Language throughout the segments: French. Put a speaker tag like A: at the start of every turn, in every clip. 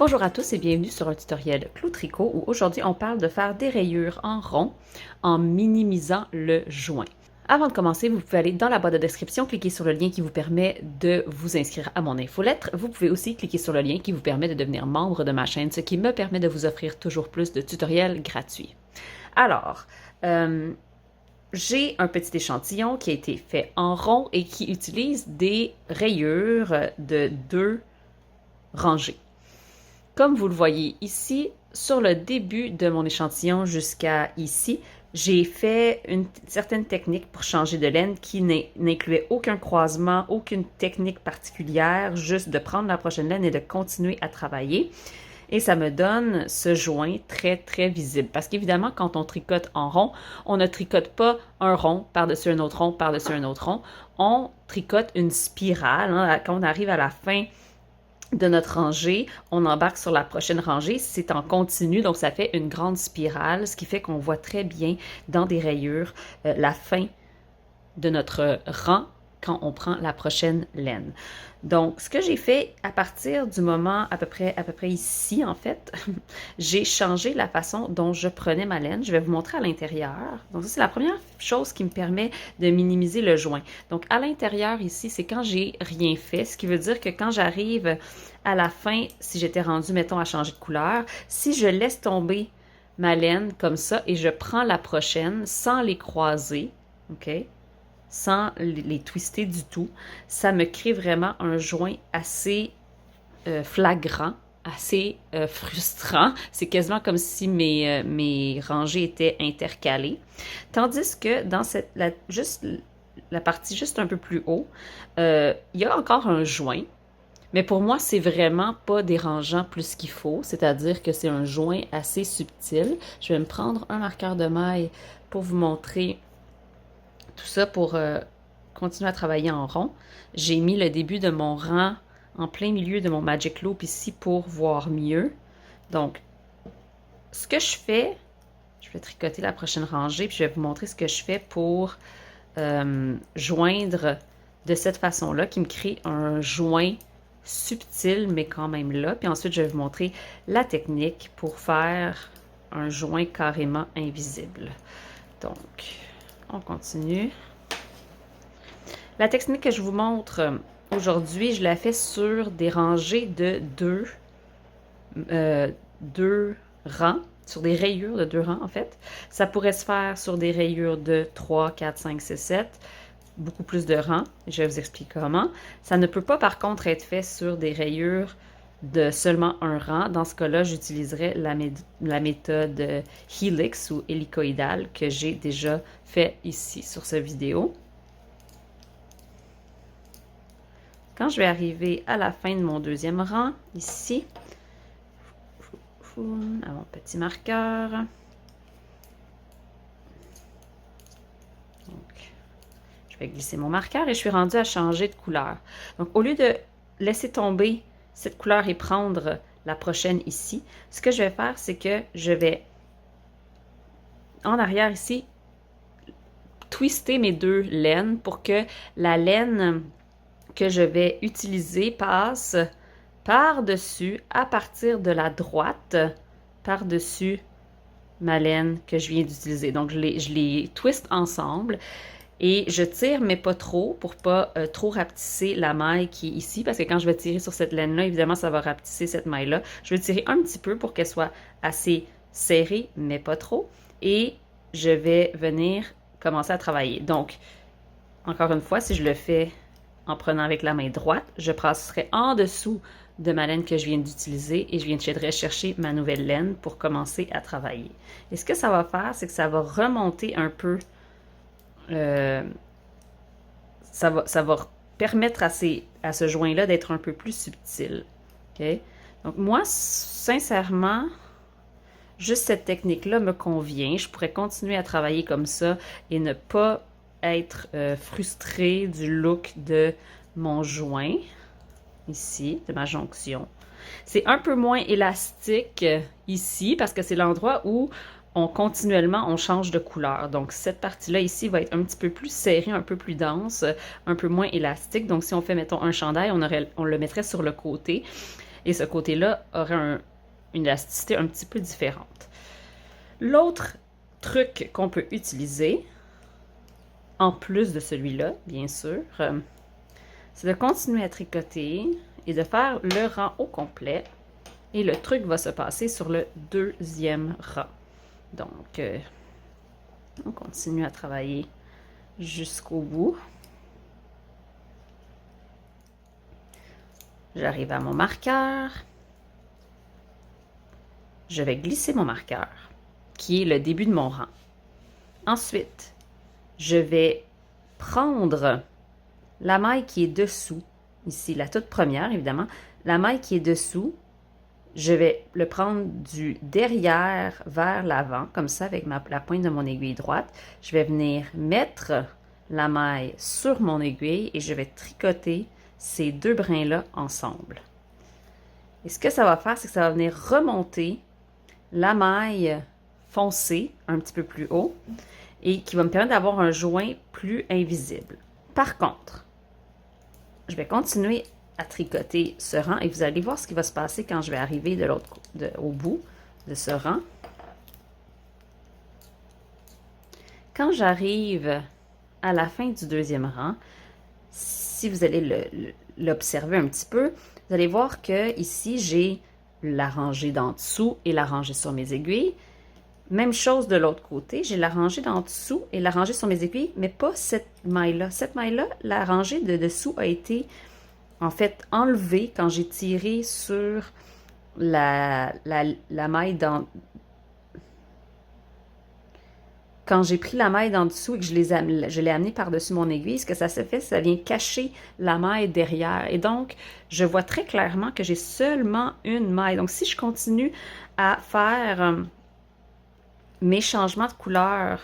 A: Bonjour à tous et bienvenue sur un tutoriel Clou Tricot où aujourd'hui on parle de faire des rayures en rond en minimisant le joint. Avant de commencer, vous pouvez aller dans la boîte de description, cliquer sur le lien qui vous permet de vous inscrire à mon infolettre. Vous pouvez aussi cliquer sur le lien qui vous permet de devenir membre de ma chaîne, ce qui me permet de vous offrir toujours plus de tutoriels gratuits. Alors, j'ai un petit échantillon qui a été fait en rond et qui utilise des rayures de 2 rangées. Comme vous le voyez ici, sur le début de mon échantillon jusqu'à ici, j'ai fait une certaine technique pour changer de laine qui n'incluait aucun croisement, aucune technique particulière, juste de prendre la prochaine laine et de continuer à travailler. Et ça me donne ce joint très, très visible. Parce qu'évidemment, quand on tricote en rond, on ne tricote pas un rond par-dessus un autre rond, par-dessus un autre rond. On tricote une spirale. Hein. Quand on arrive à la fin de notre rangée, on embarque sur la prochaine rangée. C'est en continu, donc ça fait une grande spirale, ce qui fait qu'on voit très bien dans des rayures la fin de notre rang quand on prend la prochaine laine. Donc, ce que j'ai fait à partir du moment à peu près ici, en fait, j'ai changé la façon dont je prenais ma laine. Je vais vous montrer à l'intérieur. Donc, ça, c'est la première chose qui me permet de minimiser le joint. Donc, à l'intérieur, ici, c'est quand j'ai rien fait, ce qui veut dire que quand j'arrive à la fin, si j'étais rendue, mettons, à changer de couleur, si je laisse tomber ma laine comme ça et je prends la prochaine sans les croiser, OK? Sans les twister du tout, ça me crée vraiment un joint assez flagrant, assez frustrant. C'est quasiment comme si mes rangées étaient intercalées. Tandis que dans la partie juste un peu plus haut, il y a encore un joint. Mais pour moi, c'est vraiment pas dérangeant plus qu'il faut, c'est-à-dire que c'est un joint assez subtil. Je vais me prendre un marqueur de maille pour vous montrer tout ça pour continuer à travailler en rond. J'ai mis le début de mon rang en plein milieu de mon Magic Loop ici pour voir mieux. Donc, ce que je fais, je vais tricoter la prochaine rangée, puis je vais vous montrer ce que je fais pour joindre de cette façon-là, qui me crée un joint subtil, mais quand même là. Puis ensuite, je vais vous montrer la technique pour faire un joint carrément invisible. Donc, on continue. La technique que je vous montre aujourd'hui, je la fais sur des rangées de deux rangs, sur des rayures de 2 rangs en fait. Ça pourrait se faire sur des rayures de 3, 4, 5, 6, 7, beaucoup plus de rangs. Je vais vous expliquer comment. Ça ne peut pas par contre être fait sur des rayures de seulement un rang. Dans ce cas-là, j'utiliserai la méthode Helix ou hélicoïdale que j'ai déjà fait ici sur cette vidéo. Quand je vais arriver à la fin de mon deuxième rang, ici, à mon petit marqueur. Donc, je vais glisser mon marqueur et je suis rendue à changer de couleur. Donc, au lieu de laisser tomber cette couleur et prendre la prochaine ici, ce que je vais faire, c'est que je vais, en arrière ici, twister mes 2 laines pour que la laine que je vais utiliser passe par-dessus, à partir de la droite, par-dessus ma laine que je viens d'utiliser. Donc, je les twist ensemble et je tire, mais pas trop, pour pas trop rapetisser la maille qui est ici, parce que quand je vais tirer sur cette laine-là, évidemment, ça va rapetisser cette maille-là. Je vais tirer un petit peu pour qu'elle soit assez serrée, mais pas trop. Et je vais venir commencer à travailler. Donc, encore une fois, si je le fais en prenant avec la main droite, je passerai en dessous de ma laine que je viens d'utiliser et je viendrai chercher ma nouvelle laine pour commencer à travailler. Et ce que ça va faire, c'est que ça va remonter un peu, ça va permettre à ce joint-là d'être un peu plus subtil. Okay? Donc moi, sincèrement, juste cette technique-là me convient. Je pourrais continuer à travailler comme ça et ne pas être frustrée du look de mon joint, ici, de ma jonction. C'est un peu moins élastique ici, parce que c'est l'endroit où continuellement, on change de couleur. Donc, cette partie-là ici va être un petit peu plus serrée, un peu plus dense, un peu moins élastique. Donc, si on fait, mettons, un chandail, on le mettrait sur le côté. et ce côté-là aurait une élasticité un petit peu différente. L'autre truc qu'on peut utiliser, en plus de celui-là, bien sûr, c'est de continuer à tricoter et de faire le rang au complet. Et le truc va se passer sur le deuxième rang. Donc, on continue à travailler jusqu'au bout. J'arrive à mon marqueur. Je vais glisser mon marqueur, qui est le début de mon rang. Ensuite, je vais prendre la maille qui est dessous, ici la toute première évidemment, la maille qui est dessous, je vais le prendre du derrière vers l'avant, comme ça avec la pointe de mon aiguille droite. Je vais venir mettre la maille sur mon aiguille et je vais tricoter ces deux brins-là ensemble. Et ce que ça va faire, c'est que ça va venir remonter la maille foncée un petit peu plus haut et qui va me permettre d'avoir un joint plus invisible. Par contre, je vais continuer à tricoter ce rang et vous allez voir ce qui va se passer quand je vais arriver au bout de ce rang. Quand j'arrive à la fin du deuxième rang, si vous allez l'observer un petit peu, vous allez voir que ici j'ai la rangée d'en dessous et la rangée sur mes aiguilles. Même chose de l'autre côté, j'ai la rangée d'en dessous et la rangée sur mes aiguilles, mais pas cette maille-là. Cette maille-là, la rangée de dessous a été en fait enlevée quand j'ai tiré sur la maille dans... Quand j'ai pris la maille d'en dessous et que je l'ai amenée par-dessus mon aiguille, ce que ça se fait, ça vient cacher la maille derrière. Et donc, je vois très clairement que j'ai seulement une maille. Donc, si je continue à faire mes changements de couleur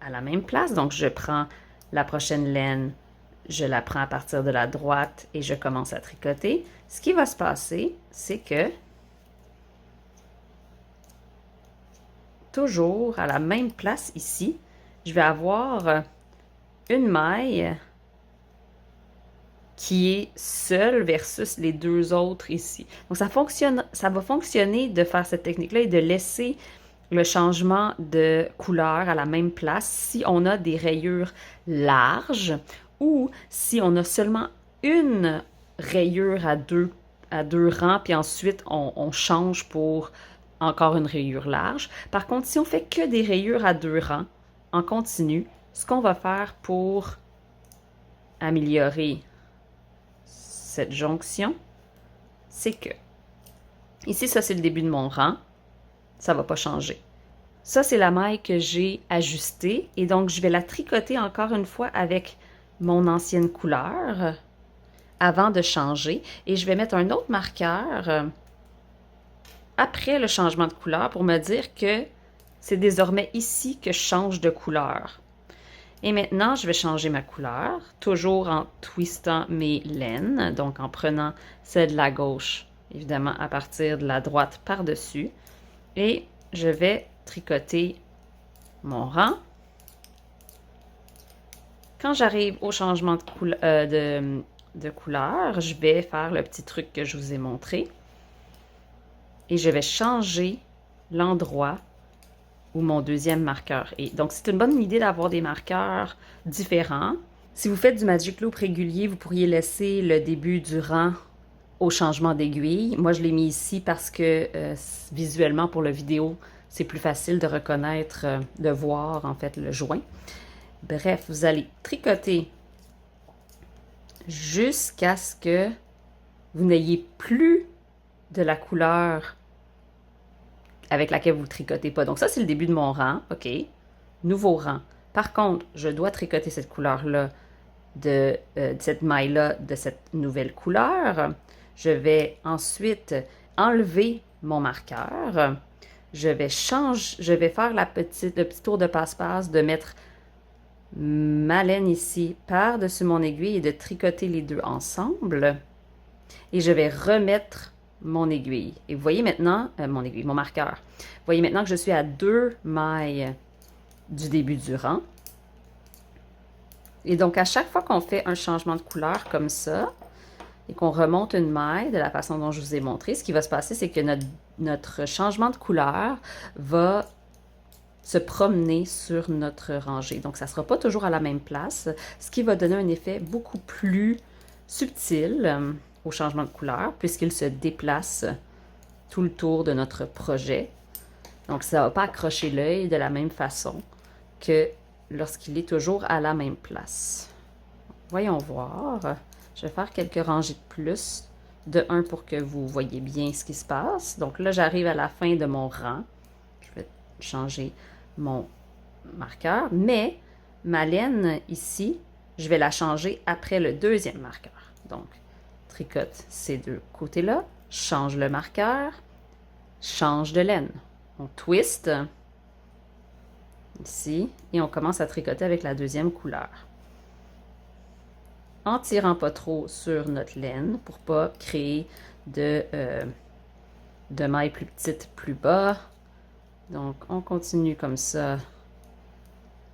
A: à la même place, donc je prends la prochaine laine, je la prends à partir de la droite et je commence à tricoter. Ce qui va se passer, c'est que toujours à la même place ici, je vais avoir une maille qui est seule versus les deux autres ici. Donc ça va fonctionner de faire cette technique-là et de laisser le changement de couleur à la même place si on a des rayures larges ou si on a seulement une rayure à deux rangs, puis ensuite on change pour encore une rayure large. Par contre, si on fait que des rayures à deux rangs en continu, ce qu'on va faire pour améliorer cette jonction, c'est que ici, ça c'est le début de mon rang, ça ne va pas changer. Ça, c'est la maille que j'ai ajustée et donc je vais la tricoter encore une fois avec mon ancienne couleur avant de changer et je vais mettre un autre marqueur après le changement de couleur pour me dire que c'est désormais ici que je change de couleur. Et maintenant, je vais changer ma couleur, toujours en twistant mes laines, donc en prenant celle de la gauche, évidemment à partir de la droite par-dessus. Et je vais tricoter mon rang. Quand j'arrive au changement de couleur, je vais faire le petit truc que je vous ai montré. Et je vais changer l'endroit où mon deuxième marqueur est. Donc, c'est une bonne idée d'avoir des marqueurs différents. Si vous faites du Magic Loop régulier, vous pourriez laisser le début du rang au changement d'aiguille. Moi, je l'ai mis ici parce que visuellement, pour la vidéo, c'est plus facile de reconnaître, de voir en fait le joint. Bref, vous allez tricoter jusqu'à ce que vous n'ayez plus de la couleur avec laquelle vous ne tricotez pas. Donc ça, c'est le début de mon rang. OK. Nouveau rang. Par contre, je dois tricoter cette couleur-là, de cette maille-là, de cette nouvelle couleur. Je vais ensuite enlever mon marqueur. Je vais faire le petit tour de passe-passe de mettre ma laine ici par-dessus mon aiguille et de tricoter les deux ensemble. Et je vais remettre mon aiguille. Et vous voyez maintenant, mon marqueur. Vous voyez maintenant que je suis à 2 mailles du début du rang. Et donc, à chaque fois qu'on fait un changement de couleur comme ça, et qu'on remonte une maille de la façon dont je vous ai montré, ce qui va se passer, c'est que notre changement de couleur va se promener sur notre rangée. Donc, ça ne sera pas toujours à la même place, ce qui va donner un effet beaucoup plus subtil au changement de couleur, puisqu'il se déplace tout le tour de notre projet. Donc, ça ne va pas accrocher l'œil de la même façon que lorsqu'il est toujours à la même place. Voyons voir. Je vais faire quelques rangées de plus. De 1 pour que vous voyez bien ce qui se passe. Donc là, j'arrive à la fin de mon rang. Je vais changer mon marqueur. Mais ma laine ici, je vais la changer après le deuxième marqueur. Donc, tricote ces deux côtés-là, change le marqueur, change de laine. On twist ici et on commence à tricoter avec la deuxième couleur. En tirant pas trop sur notre laine pour pas créer de mailles plus petites plus bas. Donc, on continue comme ça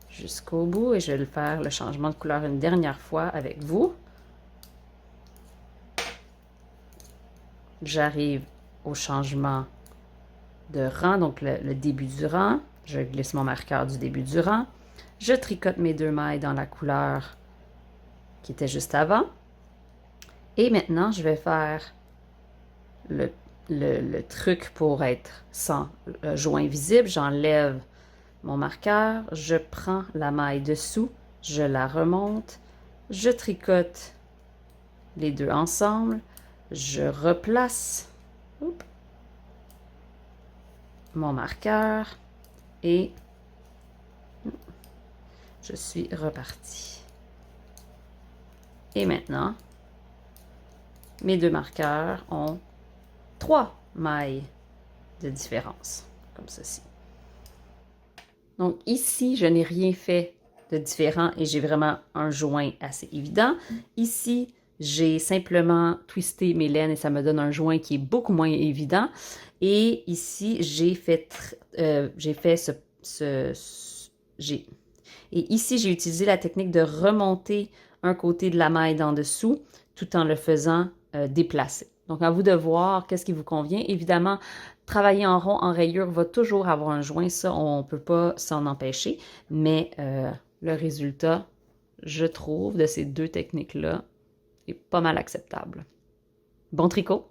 A: jusqu'au bout et je vais faire le changement de couleur une dernière fois avec vous. J'arrive au changement de rang, donc le début du rang. Je glisse mon marqueur du début du rang. Je tricote mes deux mailles dans la couleur qui était juste avant. Et maintenant, je vais faire le truc pour être sans joint visible. J'enlève mon marqueur, je prends la maille dessous, je la remonte, je tricote les deux ensemble, je replace mon marqueur et je suis repartie. Et maintenant, mes deux marqueurs ont 3 mailles de différence, comme ceci. Donc ici, je n'ai rien fait de différent et j'ai vraiment un joint assez évident. Ici, j'ai simplement twisté mes laines et ça me donne un joint qui est beaucoup moins évident. Et ici, j'ai utilisé la technique de remonter un côté de la maille d'en dessous tout en le faisant déplacer. Donc, à vous de voir qu'est-ce qui vous convient. Évidemment, travailler en rond, en rayure, va toujours avoir un joint. Ça, on ne peut pas s'en empêcher. Mais le résultat, je trouve, de ces deux techniques-là est pas mal acceptable. Bon tricot!